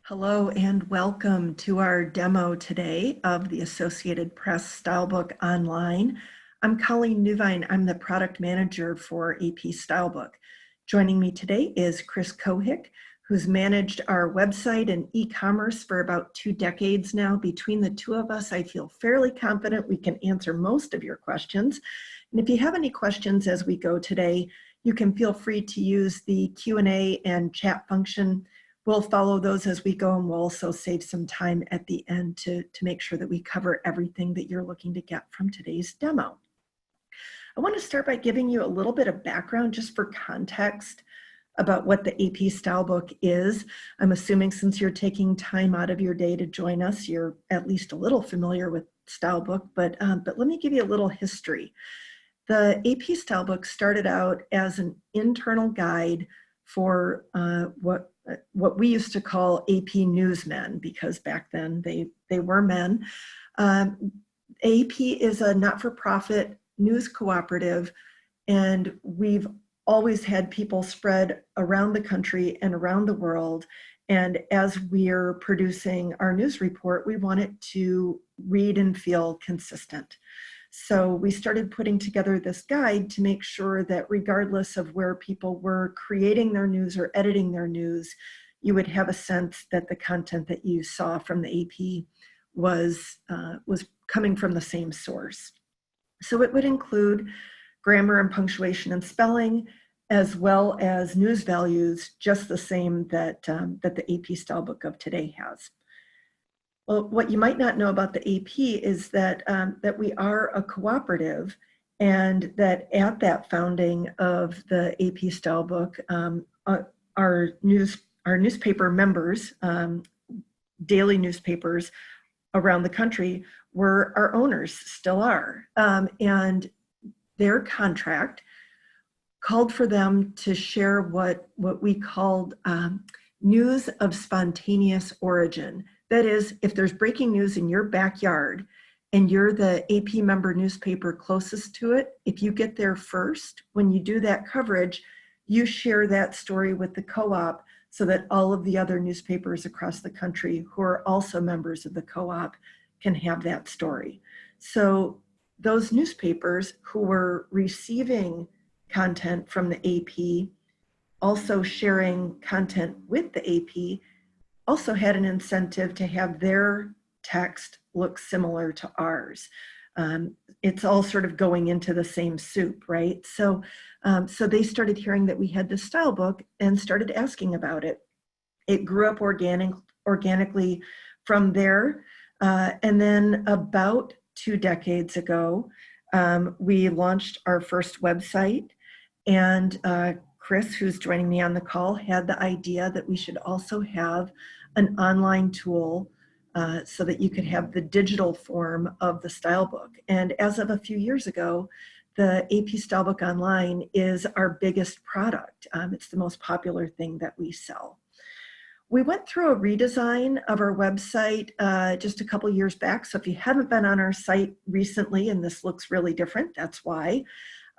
Hello and welcome to our demo today of the Associated Press Stylebook Online. I'm Colleen Newvine. I'm the product manager for AP Stylebook. Joining me today is Chris Kohick, who's managed our website and e-commerce for about 2 decades now. Between the two of us, I feel fairly confident we can answer most of your questions. And if you have any questions as we go today, you can feel free to use the Q&A and chat function. We'll follow those as we go, and we'll also save some time at the end to make sure that we cover everything that you're looking to get from today's demo. I want to start by giving you a little bit of background just for context about what the AP Stylebook is. I'm assuming since you're taking time out of your day to join us, you're at least a little familiar with Stylebook, but let me give you a little history. The AP Stylebook started out as an internal guide for what we used to call AP newsmen, because back then they were men. AP is a not-for-profit news cooperative, and we've always had people spread around the country and around the world. And as we're producing our news report, we want it to read and feel consistent. So we started putting together this guide to make sure that regardless of where people were creating their news or editing their news, you would have a sense that the content that you saw from the AP was coming from the same source. So it would include grammar and punctuation and spelling, as well as news values, just the same that the AP Stylebook of today has. Well, what you might not know about the AP is that we are a cooperative, and that at that founding of the AP Stylebook, our newspaper members, daily newspapers around the country, were our owners, still are, and their contract called for them to share what we called news of spontaneous origin. That is, if there's breaking news in your backyard and you're the AP member newspaper closest to it, if you get there first, when you do that coverage, you share that story with the co-op so that all of the other newspapers across the country who are also members of the co-op can have that story. So those newspapers who were receiving content from the AP, also sharing content with the AP, also had an incentive to have their text look similar to ours. It's all sort of going into the same soup, right? So they started hearing that we had this style book and started asking about it. It grew up organically from there. And then about 2 decades ago, we launched our first website, and Chris, who's joining me on the call, had the idea that we should also have an online tool so that you could have the digital form of the stylebook. And as of a few years ago, the AP Stylebook Online is our biggest product. It's the most popular thing that we sell. We went through a redesign of our website just a couple years back. So if you haven't been on our site recently and this looks really different, that's why.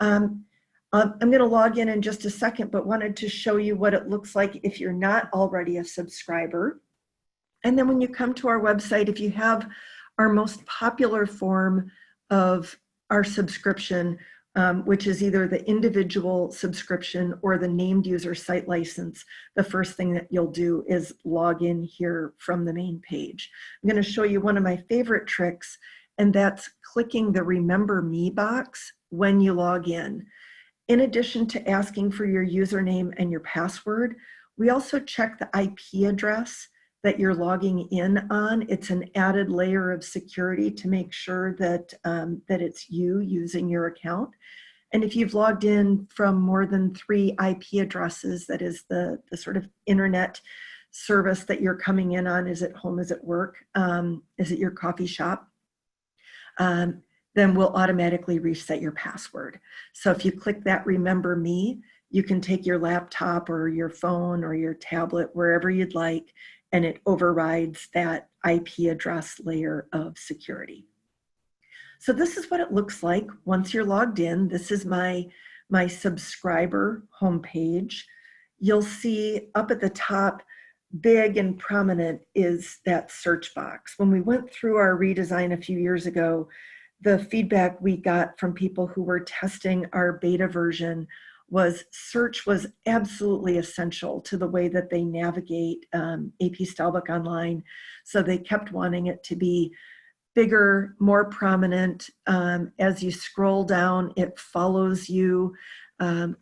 I'm going to log in just a second, but wanted to show you what it looks like if you're not already a subscriber. And then when you come to our website, if you have our most popular form of our subscription, which is either the individual subscription or the named user site license, the first thing that you'll do is log in here from the main page. I'm going to show you one of my favorite tricks, and that's clicking the Remember Me box when you log in. In addition to asking for your username and your password, we also check the IP address that you're logging in on. It's an added layer of security to make sure that, that it's you using your account. And if you've logged in from more than 3 IP addresses, that is the sort of internet service that you're coming in on, is it home, is it work, is it your coffee shop, then we'll automatically reset your password. So if you click that Remember Me, you can take your laptop or your phone or your tablet, wherever you'd like, and it overrides that IP address layer of security. So this is what it looks like once you're logged in. This is my subscriber homepage. You'll see up at the top big and prominent is that search box. When we went through our redesign a few years ago, the feedback we got from people who were testing our beta version was search was absolutely essential to the way that they navigate AP Stylebook Online. So they kept wanting it to be bigger, more prominent. As you scroll down, it follows you.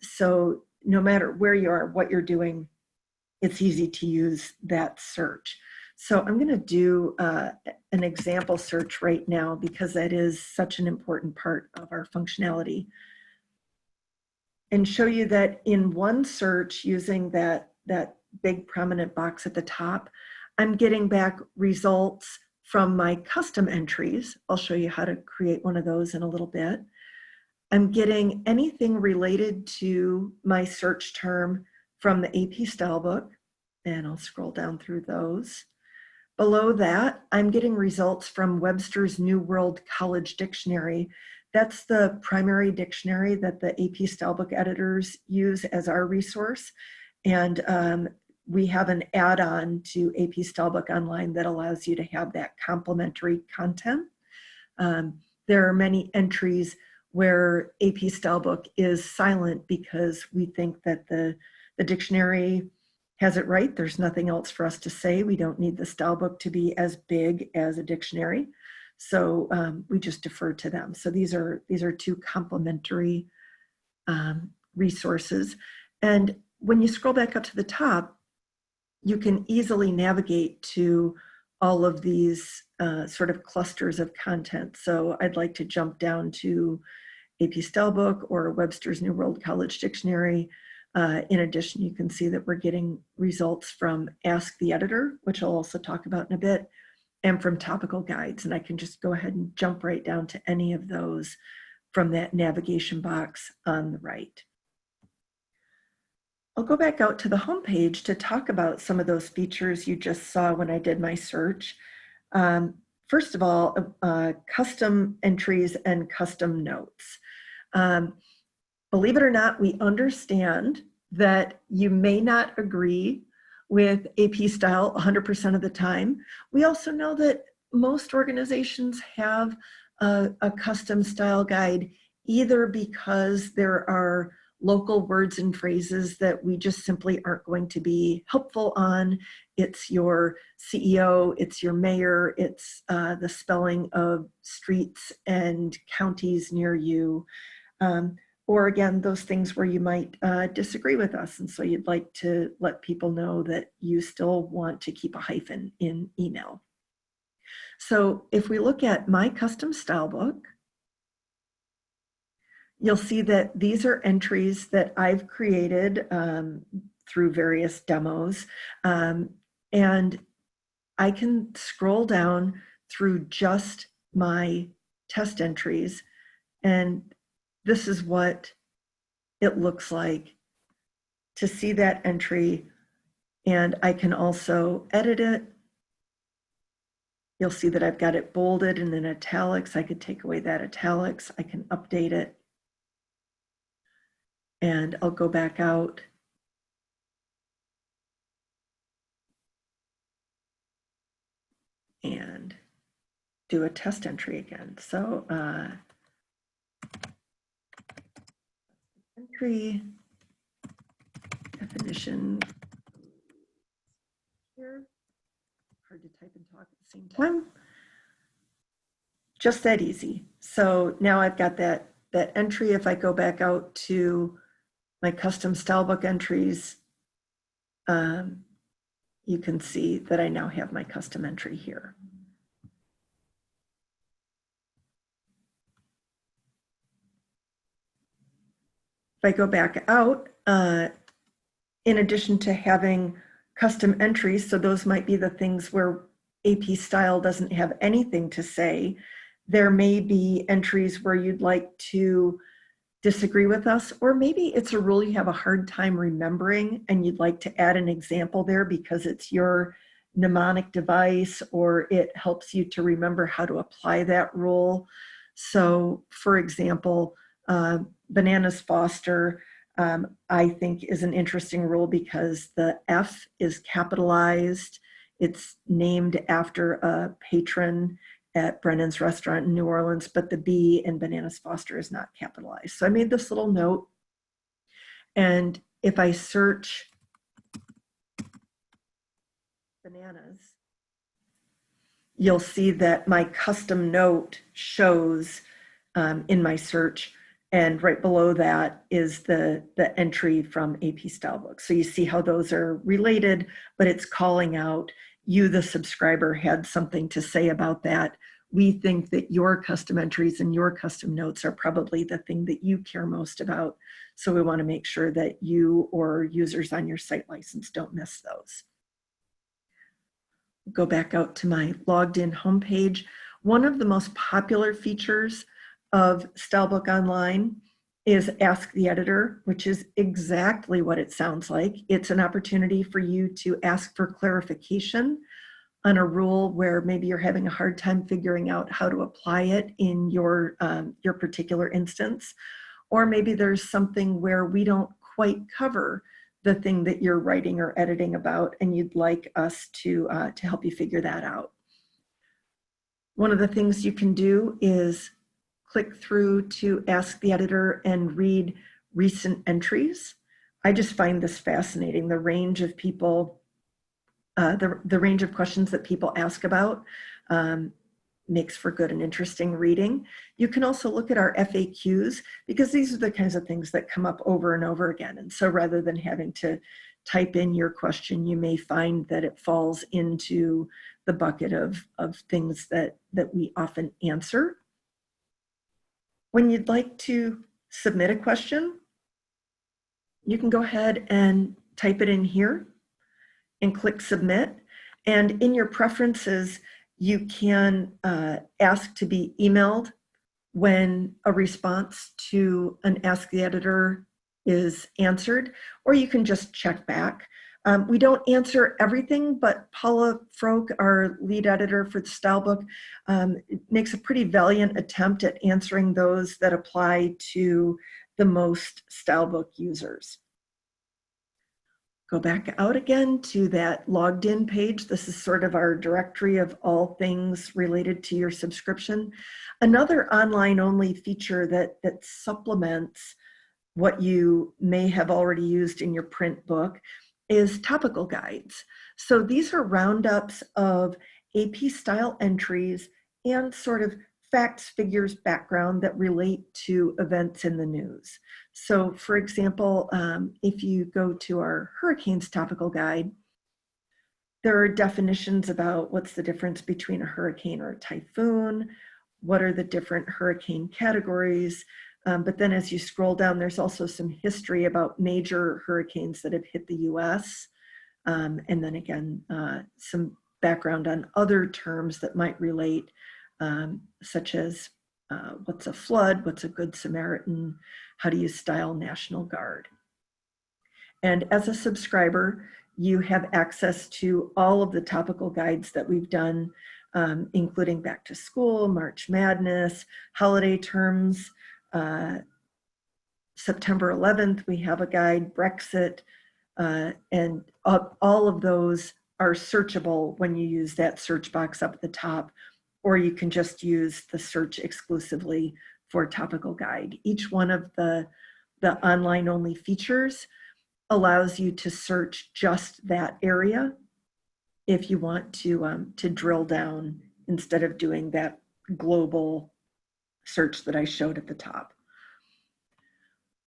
So no matter where you are, what you're doing, it's easy to use that search. So I'm going to do an example search right now because that is such an important part of our functionality. And show you that in one search using that big prominent box at the top, I'm getting back results from my custom entries. I'll show you how to create one of those in a little bit. I'm getting anything related to my search term from the AP Stylebook, and I'll scroll down through those. Below that, I'm getting results from Webster's New World College Dictionary. That's the primary dictionary that the AP Stylebook editors use as our resource. And we have an add-on to AP Stylebook Online that allows you to have that complementary content. There are many entries where AP Stylebook is silent because we think that the dictionary has it right. There's nothing else for us to say. We don't need the Stylebook to be as big as a dictionary. So we just defer to them. So these are two complementary resources. And when you scroll back up to the top, you can easily navigate to all of these sort of clusters of content. So I'd like to jump down to AP Stylebook or Webster's New World College Dictionary. In addition, you can see that we're getting results from Ask the Editor, which I'll also talk about in a bit, and from Topical Guides. And I can just go ahead and jump right down to any of those from that navigation box on the right. I'll go back out to the homepage to talk about some of those features you just saw when I did my search. First of all, custom entries and custom notes. Believe it or not, we understand that you may not agree with AP Style 100% of the time. We also know that most organizations have a custom style guide, either because there are local words and phrases that we just simply aren't going to be helpful on. It's your CEO, it's your mayor, it's the spelling of streets and counties near you. Or again, those things where you might disagree with us. And so you'd like to let people know that you still want to keep a hyphen in email. So if we look at my custom style book, you'll see that these are entries that I've created through various demos. And I can scroll down through just my test entries, and this is what it looks like to see that entry. And I can also edit it. You'll see that I've got it bolded and in italics. I could take away that italics. I can update it. And I'll go back out. And do a test entry again. So entry definition here. Hard to type and talk at the same time. Just that easy. So now I've got that entry. If I go back out to my custom stylebook entries, you can see that I now have my custom entry here. If I go back out, in addition to having custom entries, so those might be the things where AP Style doesn't have anything to say, there may be entries where you'd like to disagree with us, or maybe it's a rule you have a hard time remembering and you'd like to add an example there because it's your mnemonic device or it helps you to remember how to apply that rule. So for example, Bananas Foster, I think is an interesting rule because the F is capitalized. It's named after a patron at Brennan's restaurant in New Orleans, but the B in Bananas Foster is not capitalized. So I made this little note. And if I search bananas, you'll see that my custom note shows in my search, and right below that is the entry from AP Stylebook. So you see how those are related, but it's calling out you, the subscriber, had something to say about that. We think that your custom entries and your custom notes are probably the thing that you care most about. So we want to make sure that you or users on your site license don't miss those. Go back out to my logged in homepage. One of the most popular features of Stylebook Online is Ask the Editor, which is exactly what it sounds like. It's an opportunity for you to ask for clarification on a rule where maybe you're having a hard time figuring out how to apply it in your particular instance. Or maybe there's something where we don't quite cover the thing that you're writing or editing about, and you'd like us to help you figure that out. One of the things you can do is click through to Ask the Editor and read recent entries. I just find this fascinating, the range of people, the range of questions that people ask about. Makes for good and interesting reading. You can also look at our FAQs because these are the kinds of things that come up over and over again. And so rather than having to type in your question, you may find that it falls into the bucket of things that we often answer. When you'd like to submit a question, you can go ahead and type it in here and click submit. And in your preferences, you can ask to be emailed when a response to an Ask the Editor is answered, or you can just check back. We don't answer everything, but Paula Froke, our lead editor for the Stylebook, makes a pretty valiant attempt at answering those that apply to the most Stylebook users. Go back out again to that logged in page. This is sort of our directory of all things related to your subscription. Another online only feature that supplements what you may have already used in your print book is Topical Guides. So these are roundups of AP style entries and sort of facts, figures, background that relate to events in the news. So for example, if you go to our Hurricanes Topical Guide, there are definitions about what's the difference between a hurricane or a typhoon, what are the different hurricane categories, but then as you scroll down, there's also some history about major hurricanes that have hit the US, and then again, some background on other terms that might relate, such as what's a flood, what's a good Samaritan, how do you style National Guard. And as a subscriber, you have access to all of the topical guides that we've done, including back to school, March Madness, holiday terms. September 11th, we have a guide, Brexit, and all of those are searchable when you use that search box up at the top, or you can just use the search exclusively for topical guide. Each one of the online only features allows you to search just that area if you want to drill down instead of doing that global search that I showed at the top.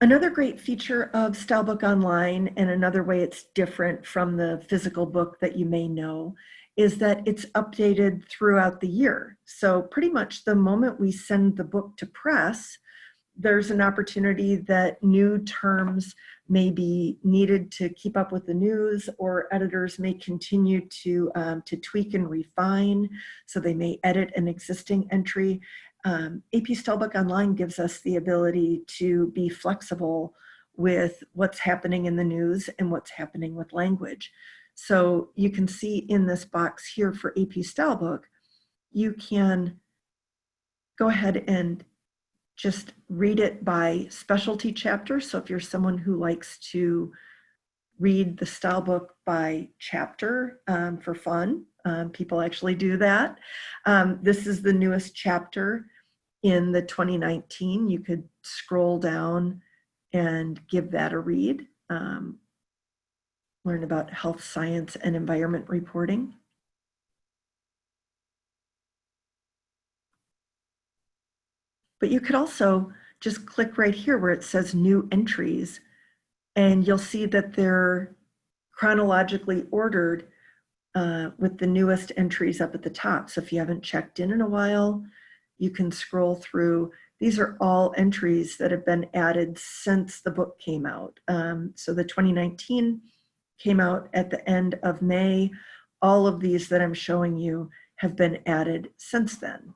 Another great feature of Stylebook Online, and another way it's different from the physical book that you may know, is that it's updated throughout the year. So pretty much the moment we send the book to press, there's an opportunity that new terms may be needed to keep up with the news, or editors may continue to tweak and refine, so they may edit an existing entry. AP Stylebook Online gives us the ability to be flexible with what's happening in the news and what's happening with language. So you can see in this box here for AP Stylebook, you can go ahead and just read it by specialty chapter. So if you're someone who likes to read the style book by chapter for fun, people actually do that. This is the newest chapter in the 2019. You could scroll down and give that a read. Learn about health science and environment reporting. But you could also just click right here where it says new entries, and you'll see that they're chronologically ordered with the newest entries up at the top. So if you haven't checked in a while, you can scroll through. These are all entries that have been added since the book came out. So the 2019 came out at the end of May. All of these that I'm showing you have been added since then.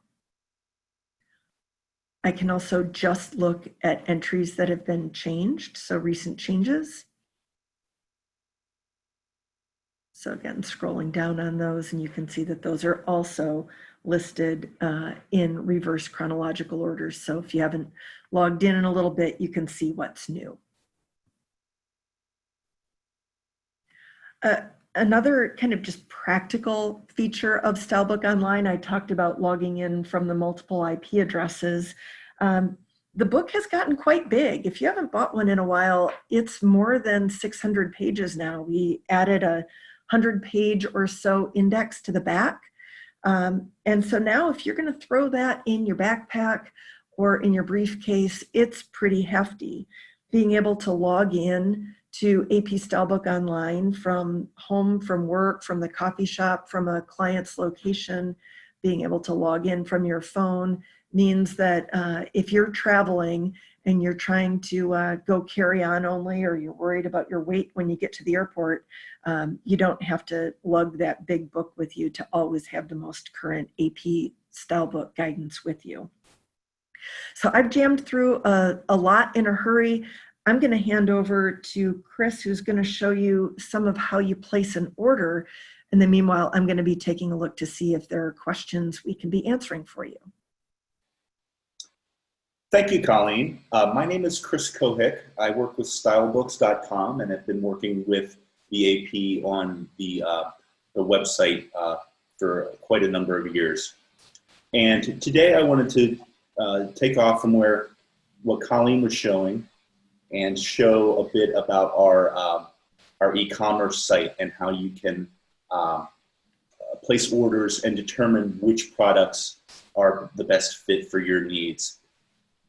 I can also just look at entries that have been changed, so recent changes. So again, scrolling down on those, and you can see that those are also listed in reverse chronological order. So if you haven't logged in a little bit, you can see what's new. Another kind of just practical feature of Stylebook Online, I talked about logging in from the multiple IP addresses. The book has gotten quite big. If you haven't bought one in a while, it's more than 600 pages now. We added a 100-page or so index to the back. And so now if you're going to throw that in your backpack or in your briefcase, it's pretty hefty. Being able to log in to AP Stylebook Online from home, from work, from the coffee shop, from a client's location, being able to log in from your phone means that if you're traveling and you're trying to go carry on only, or you're worried about your weight when you get to the airport, you don't have to lug that big book with you to always have the most current AP Stylebook guidance with you. So I've jammed through a lot in a hurry. I'm going to hand over to Chris, who's going to show you some of how you place an order. And then meanwhile, I'm going to be taking a look to see if there are questions we can be answering for you. Thank you, Colleen. My name is Chris Kohik. I work with stylebooks.com and have been working with the AP on the website for quite a number of years. And today I wanted to take off from what Colleen was showing and show a bit about our e-commerce site and how you can place orders and determine which products are the best fit for your needs.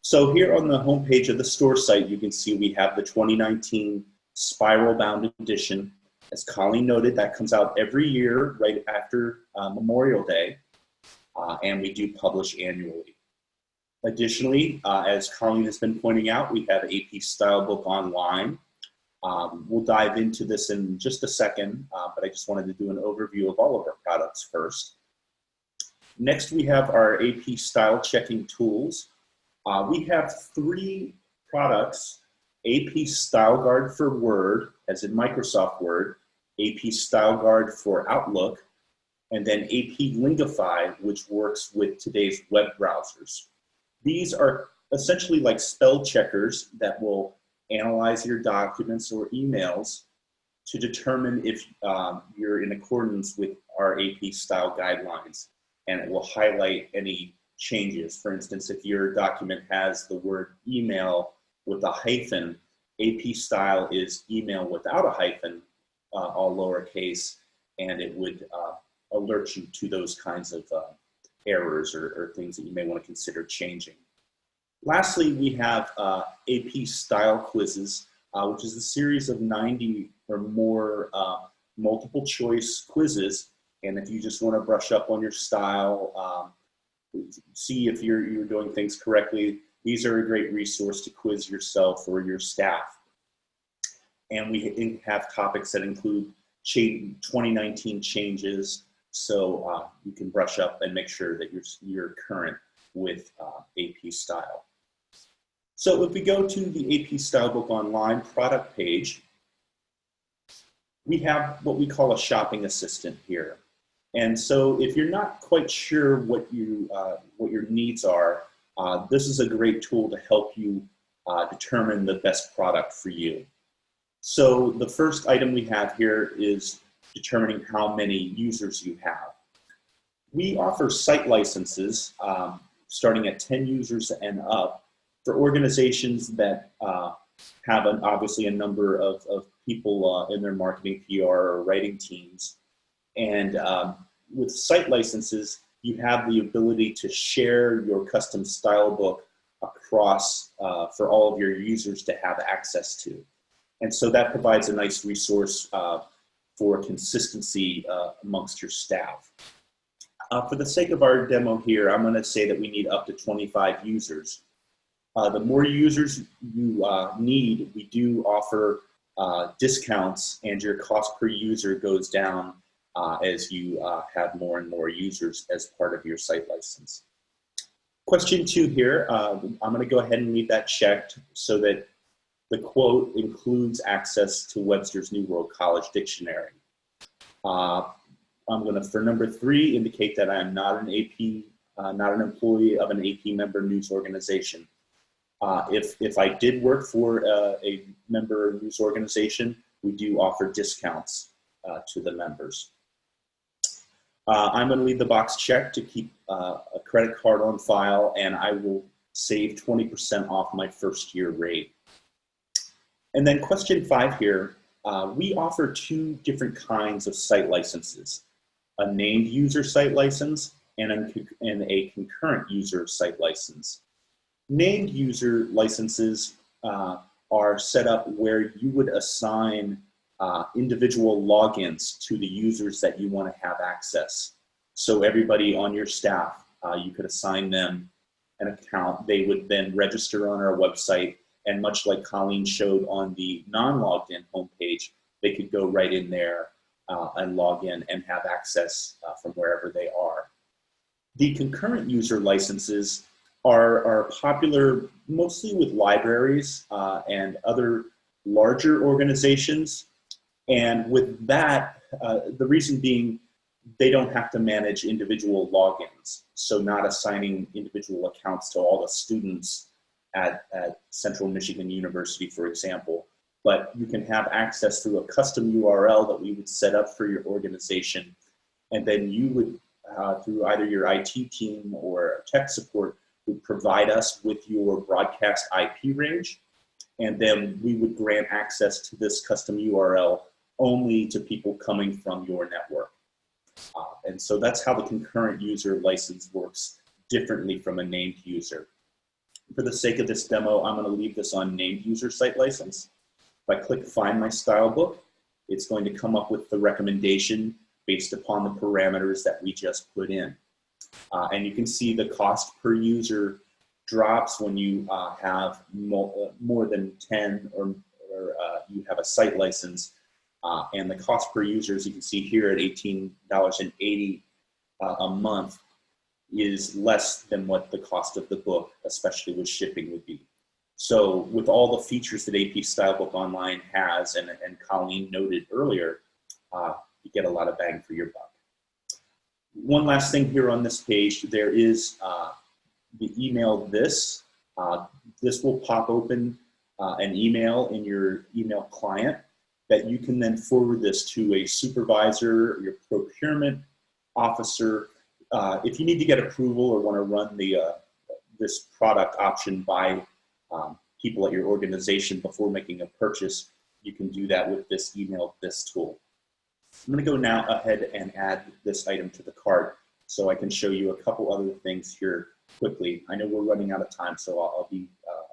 So here on the homepage of the store site, you can see we have the 2019 Spiral Bound Edition. As Colleen noted, that comes out every year right after Memorial Day, and we do publish annually. Additionally, as Colleen has been pointing out, we have AP Stylebook Online. We'll dive into this in just a second, but I just wanted to do an overview of all of our products first. Next, we have our AP Style Checking Tools. We have 3 products: AP Style Guard for Word, as in Microsoft Word, AP Style Guard for Outlook, and then AP Lingify, which works with today's web browsers. These are essentially like spell checkers that will analyze your documents or emails to determine if you're in accordance with our AP style guidelines, and it will highlight any changes. For instance, if your document has the word email with a hyphen, AP style is email without a hyphen, all lowercase, and it would alert you to those kinds of errors or things that you may want to consider changing. Lastly, we have AP Style Quizzes, which is a series of 90 or more multiple choice quizzes. And if you just want to brush up on your style, see if you're doing things correctly, these are a great resource to quiz yourself or your staff. And we have topics that include 2019 changes, so you can brush up and make sure that you're current with AP Style. So if we go to the AP Stylebook Online product page, we have what we call a shopping assistant here. And so if you're not quite sure what your needs are, This is a great tool to help you determine the best product for you. So the first item we have here is determining how many users you have. We offer site licenses starting at 10 users and up for organizations that have obviously a number of people in their marketing, PR, or writing teams. And with site licenses, you have the ability to share your custom style book across for all of your users to have access to. And so that provides a nice resource for consistency amongst your staff. For the sake of our demo here, I'm going to say that we need up to 25 users. The more users you need, we do offer discounts, and your cost per user goes down as you have more and more users as part of your site license. Question 2 here, I'm going to go ahead and leave that checked so that the quote includes access to Webster's New World College Dictionary. I'm going to, for number 3, indicate that I am not an AP, not an employee of an AP member news organization. If I did work for a member news organization, we do offer discounts to the members. I'm going to leave the box checked to keep a credit card on file, and I will save 20% off my first year rate. And then question 5 here, we offer 2 different kinds of site licenses, a named user site license and a concurrent user site license. Named user licenses are set up where you would assign individual logins to the users that you want to have access. So everybody on your staff, you could assign them an account. They would then register on our website, and much like Colleen showed on the non-logged in homepage, they could go right in there and log in and have access from wherever they are. The concurrent user licenses are popular mostly with libraries and other larger organizations. And with that, the reason being, they don't have to manage individual logins. So not assigning individual accounts to all the students at Central Michigan University, for example. But you can have access through a custom URL that we would set up for your organization. And then you would, through either your IT team or tech support, would provide us with your broadcast IP range. And then we would grant access to this custom URL only to people coming from your network. And so that's how the concurrent user license works differently from a named user. For the sake of this demo, I'm going to leave this on named user site license. If I click Find My Style Book, it's going to come up with the recommendation based upon the parameters that we just put in. And you can see the cost per user drops when you have more than 10 or you have a site license. And the cost per user, as you can see here at $18.80 a month, is less than what the cost of the book, especially with shipping, would be. So with all the features that AP Stylebook Online has, and Colleen noted earlier, you get a lot of bang for your buck. One last thing here on this page, there is the email this. This will pop open an email in your email client that you can then forward this to a supervisor, your procurement officer. If you need to get approval or want to run this product option by people at your organization before making a purchase, you can do that with this email this tool. I'm going to go now ahead and add this item to the cart so I can show you a couple other things here quickly. I know we're running out of time, so I'll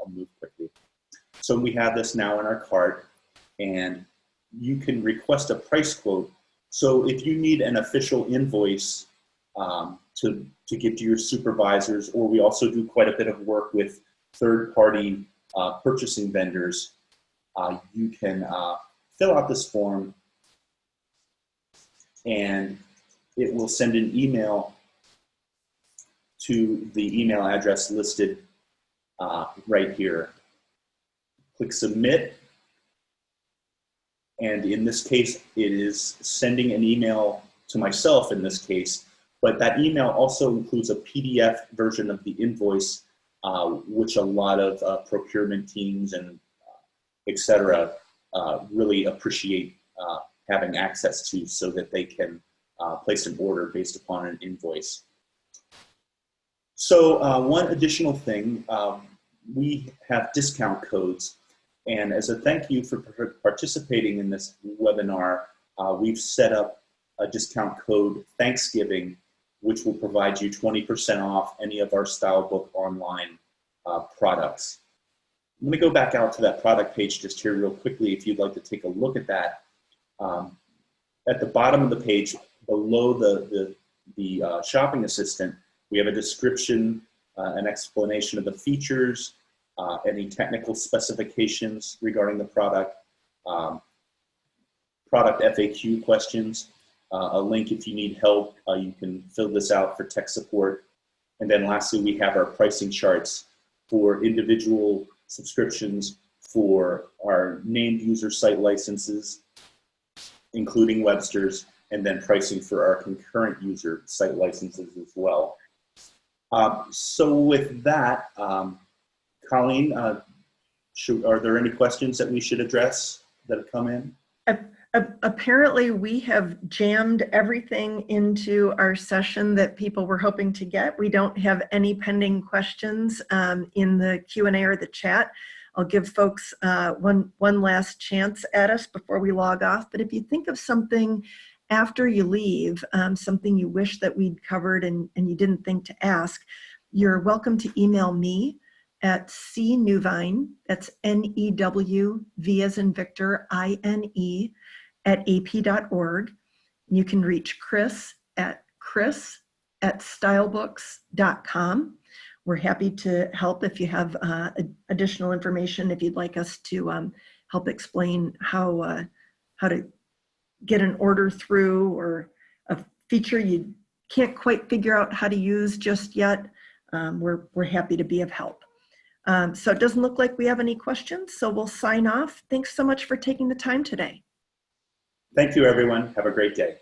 move quickly. So we have this now in our cart, and you can request a price quote. So if you need an official invoice to give to your supervisors, or we also do quite a bit of work with third-party purchasing vendors, you can fill out this form, and it will send an email to the email address listed right here. Click Submit, and in this case, it is sending an email to myself in this case, but that email also includes a PDF version of the invoice which a lot of procurement teams and et cetera really appreciate having access to, so that they can place an order based upon an invoice. So one additional thing, we have discount codes, and as a thank you for participating in this webinar, we've set up a discount code Thanksgiving, which will provide you 20% off any of our Stylebook Online products. I'm going to go back out to that product page just here real quickly if you'd like to take a look at that. At the bottom of the page, below the shopping assistant, we have a description, an explanation of the features, any technical specifications regarding the product, product FAQ questions, a link if you need help. You can fill this out for tech support. And then lastly, we have our pricing charts for individual subscriptions for our named user site licenses, including Webster's, and then pricing for our concurrent user site licenses as well. So with that, Colleen, are there any questions that we should address that have come in? Apparently, we have jammed everything into our session that people were hoping to get. We don't have any pending questions in the Q&A or the chat. I'll give folks one last chance at us before we log off. But if you think of something after you leave, something you wish that we'd covered and you didn't think to ask, you're welcome to email me at cnewvine, that's N-E-W-V as in Victor, I-N-E, at ap.org. You can reach Chris at stylebooks.com. We're happy to help if you have additional information, if you'd like us to help explain how to get an order through, or a feature you can't quite figure out how to use just yet. We're happy to be of help. So it doesn't look like we have any questions, so we'll sign off. Thanks so much for taking the time today. Thank you, everyone. Have a great day.